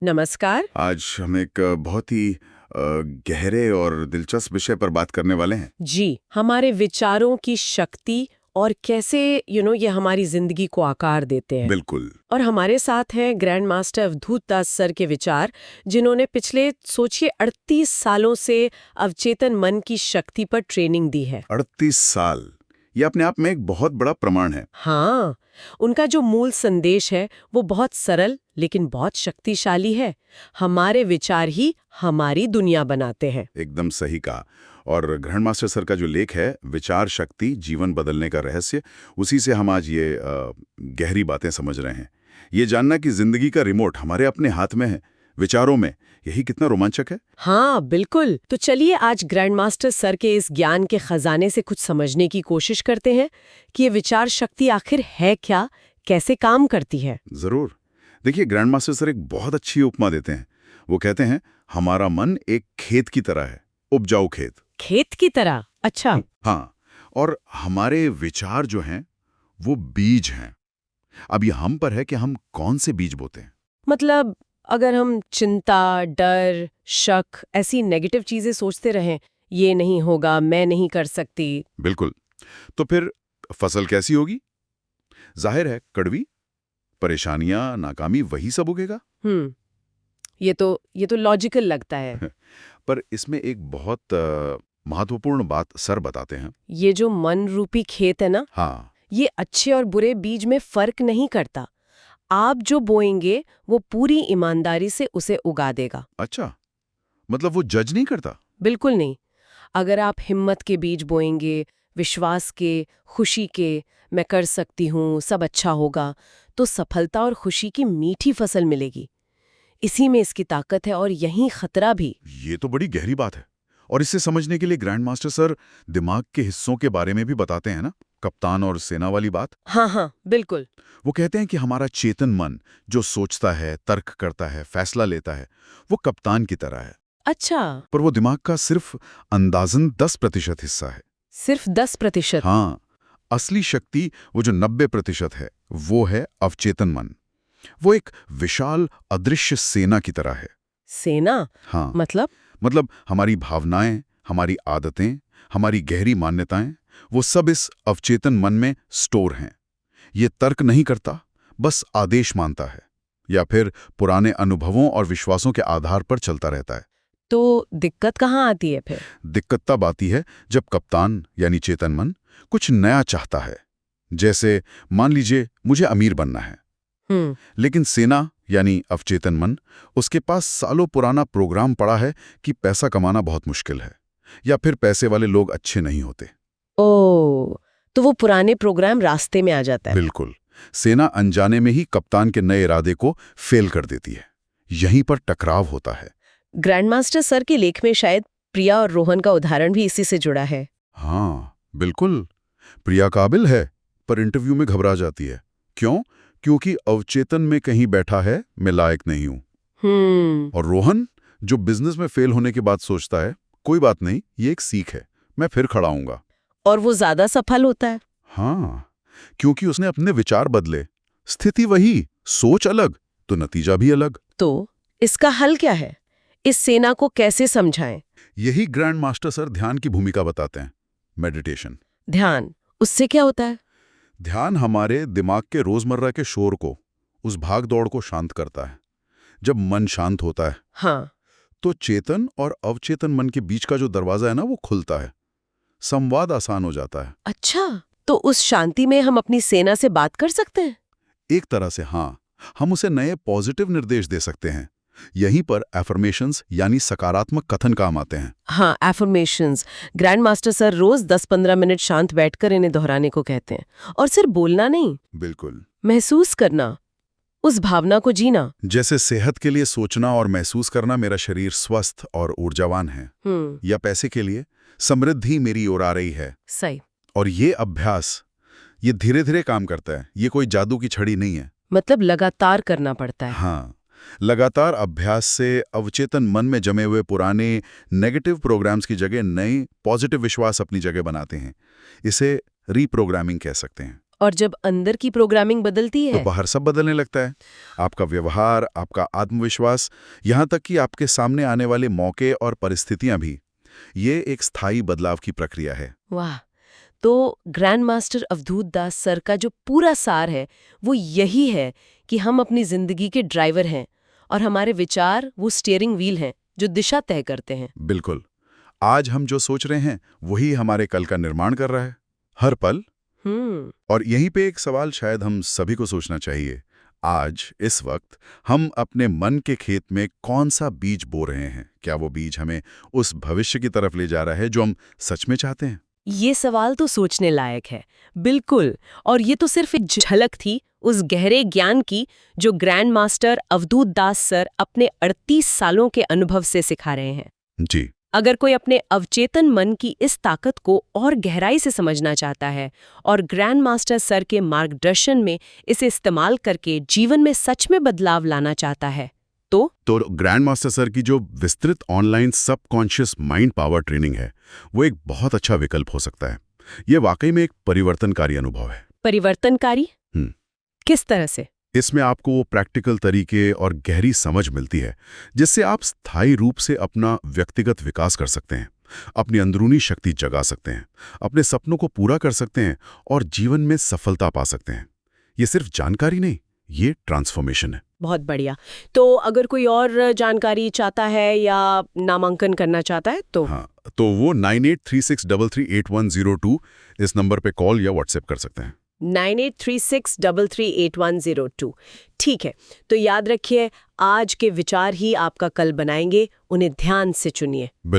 नमस्कार। आज हम एक बहुत ही गहरे और दिलचस्प विषय पर बात करने वाले हैं। जी, हमारे विचारों की शक्ति और कैसे ये हमारी जिंदगी को आकार देते हैं। बिल्कुल। और हमारे साथ हैं ग्रैंड मास्टर अवधूत दास सर के विचार, जिन्होंने पिछले सोचिए 38 सालों से अवचेतन मन की शक्ति पर ट्रेनिंग दी है। 38 साल, ये अपने आप में एक बहुत बड़ा प्रमाण है। हाँ, उनका जो मूल संदेश है वो बहुत सरल लेकिन बहुत शक्तिशाली है। हमारे विचार ही हमारी दुनिया बनाते हैं। एकदम सही कहा। और ग्रैंड मास्टर सर का जो लेख है, विचार शक्ति जीवन बदलने का रहस्य, उसी से हम आज ये गहरी बातें समझ रहे हैं। ये जानना कि जिंदगी का रिमोट हमारे अपने हाथ में है, विचारों में, यही कितना रोमांचक है। हाँ बिल्कुल। तो चलिए आज ग्रैंड मास्टर सर के इस ज्ञान के खजाने से कुछ समझने की कोशिश करते हैं कि ये विचार शक्ति आखिर है क्या, कैसे काम करती है। जरूर। देखिए, ग्रैंड मास्टर सर एक बहुत अच्छी उपमा देते हैं। वो कहते हैं, हमारा मन एक खेत की तरह है, उपजाऊ खेत। खेत की तरह? अच्छा। हाँ, और हमारे विचार जो हैं वो बीज हैं। अब ये हम पर है कि हम कौन से बीज बोते हैं। मतलब अगर हम चिंता, डर, शक, ऐसी नेगेटिव चीजें सोचते रहें, ये नहीं होगा, मैं नहीं कर सकती। बिल्कुल। तो फिर फसल कैसी होगी? जाहिर है, कड़वी। परेशानियां, नाकामी, वही सब उगेगा। हम्म, ये तो लॉजिकल लगता है। पर इसमें एक बहुत महत्वपूर्ण बात सर बताते हैं। ये जो मन रूपी खेत है ना, हाँ। ये अच्छे और बुरे बीज में फर्क नहीं करता। आप जो बोएंगे वो पूरी ईमानदारी से उसे उगा देगा। अच्छा, मतलब वो जज नहीं करता। बिल्कुल नहीं। अगर आप हिम्मत के बीज बोएंगे, विश्वास के, खुशी के, मैं कर सकती हूँ, सब अच्छा होगा, तो सफलता और खुशी की मीठी फसल मिलेगी। इसी में इसकी ताकत है और यहीं खतरा भी। ये तो बड़ी गहरी बात है। और इसे समझने के लिए ग्रैंड मास्टर सर दिमाग के हिस्सों के बारे में भी बताते हैं ना, कप्तान और सेना वाली बात। हाँ हाँ बिल्कुल। वो कहते हैं कि हमारा चेतन मन जो सोचता है, तर्क करता है, फैसला लेता है, वो कप्तान की तरह है। अच्छा। पर वो दिमाग का सिर्फ अंदाजन 10% हिस्सा है। सिर्फ 10%? हाँ, असली शक्ति वो जो 90% है, वो है अवचेतन मन। वो एक विशाल अदृश्य सेना की तरह है। सेना? हाँ, मतलब हमारी भावनाएं, हमारी आदतें, हमारी गहरी मान्यताएं, वो सब इस अवचेतन मन में स्टोर हैं। ये तर्क नहीं करता, बस आदेश मानता है, या फिर पुराने अनुभवों और विश्वासों के आधार पर चलता रहता है। तो दिक्कत कहाँ आती है फिर? दिक्कत तब आती है जब कप्तान यानी चेतन मन कुछ नया चाहता है। जैसे मान लीजिए मुझे अमीर बनना है, लेकिन सेना यानी अवचेतन मन, उसके पास सालों पुराना प्रोग्राम पड़ा है कि पैसा कमाना बहुत मुश्किल है, या फिर पैसे वाले लोग अच्छे नहीं होते। ओ, तो वो पुराने प्रोग्राम रास्ते में आ जाता है। बिल्कुल। सेना अनजाने में ही कप्तान के नए इरादे को फेल कर देती है। यहीं पर टकराव होता है। ग्रैंडमास्टर सर के लेख में शायद प्रिया और रोहन का उदाहरण भी इसी से जुड़ा है। हाँ बिल्कुल। प्रिया काबिल है, पर इंटरव्यू में घबरा जाती है। क्यों? क्योंकि अवचेतन में कहीं बैठा है, मैं लायक नहीं हूं। और रोहन जो बिजनेस में फेल होने के बाद सोचता है, कोई बात नहीं, ये एक सीख है, मैं फिर खड़ा हूंगा। और वो ज्यादा सफल होता है। हाँ, क्योंकि उसने अपने विचार बदले। स्थिति वही, सोच अलग, तो नतीजा भी अलग। तो इसका हल क्या है? इस सेना को कैसे समझाएं? यही ग्रैंड मास्टर सर ध्यान की भूमिका बताते हैं। मेडिटेशन। ध्यान, उससे क्या होता है? ध्यान हमारे दिमाग के रोजमर्रा के शोर को, उस भाग दौड़ को शांत करता है। जब मन शांत होता है, हाँ, तो चेतन और अवचेतन मन के बीच का जो दरवाजा है ना, वो खुलता है। संवाद आसान हो जाता है। अच्छा, तो उस शांति में हम अपनी सेना से बात कर सकते हैं? एक तरह से हाँ, हम उसे नए पॉजिटिव निर्देश दे सकते हैं। यहीं पर एफर्मेशंस यानी सकारात्मक कथन काम आते हैं। हाँ, एफर्मेशंस। ग्रैंड मास्टर सर रोज 10-15 मिनट शांत बैठकर इन्हें दोहराने को कहते हैं। और सिर्फ बोलना नहीं, बिल्कुल। महसूस करना, उस भावना को जीना। जैसे सेहत के लिए सोचना और महसूस करना, मेरा शरीर स्वस्थ और ऊर्जावान है। या पैसे के लिए, समृद्धि मेरी ओर आ रही है। सही। और ये अभ्यास, ये धीरे धीरे काम करता है। ये कोई जादू की छड़ी नहीं है। मतलब लगातार करना पड़ता है। हाँ, लगातार अभ्यास से अवचेतन मन में जमे हुए पुराने नेगेटिव प्रोग्राम्स की जगह नए पॉजिटिव विश्वास अपनी जगह बनाते हैं। इसे रीप्रोग्रामिंग कह सकते हैं। और जब अंदर की प्रोग्रामिंग बदलती तो है बाहर सब बदलने लगता है। आपका व्यवहार, आपका आत्मविश्वास, यहाँ तक कि आपके सामने आने वाले मौके और परिस्थितियां भी। ये एक स्थायी बदलाव की प्रक्रिया है। वाह। तो ग्रैंड मास्टर अवधूत दास सर का जो पूरा सार है वो यही है कि हम अपनी जिंदगी के ड्राइवर हैं और हमारे विचार वो स्टीयरिंग व्हील हैं जो दिशा तय करते हैं। बिल्कुल। आज हम जो सोच रहे हैं वही हमारे कल का निर्माण कर रहा है, हर पल। और यहीं पे एक सवाल शायद हम सभी को सोचना चाहिए। आज इस वक्त हम अपने मन के खेत में कौन सा बीज बो रहे हैं? क्या वो बीज हमें उस भविष्य की तरफ ले जा रहा है जो हम सच में चाहते हैं? ये सवाल तो सोचने लायक है, बिल्कुल। और ये तो सिर्फ एक झलक थी उस गहरे ज्ञान की जो ग्रैंड मास्टर अवधूत दास सर अपने 38 सालों के अनुभव से सिखा रहे हैं। जी। अगर कोई अपने अवचेतन मन की इस ताकत को और गहराई से समझना चाहता है और ग्रैंड मास्टर सर के मार्गदर्शन में इसे इस्तेमाल करके जीवन में सच में बदलाव लाना चाहता है तो ग्रैंड मास्टर सर की जो विस्तृत online subconscious mind power training है वो एक बहुत अच्छा विकल्प हो सकता है। ये वाकई में एक परिवर्तनकारी अनुभव है। परिवर्तनकारी किस तरह से? इसमें आपको वो प्रैक्टिकल तरीके और गहरी समझ मिलती है जिससे आप स्थायी रूप से अपना व्यक्तिगत विकास कर सकते हैं, अपनी अंदरूनी शक्ति जगा सकते हैं, अपने सपनों को पूरा कर सकते हैं और जीवन में सफलता पा सकते हैं। ये सिर्फ जानकारी नहीं, ये ट्रांसफॉर्मेशन है। बहुत बढ़िया। तो अगर कोई और जानकारी चाहता है या नामांकन करना चाहता है तो हाँ, तो वो 9836338102 इस नंबर पे कॉल या व्हाट्सएप कर सकते हैं। 9836338102। ठीक है, तो याद रखिए आज के विचार ही आपका कल बनाएंगे, उन्हें ध्यान से चुनिए। बिल्कुल।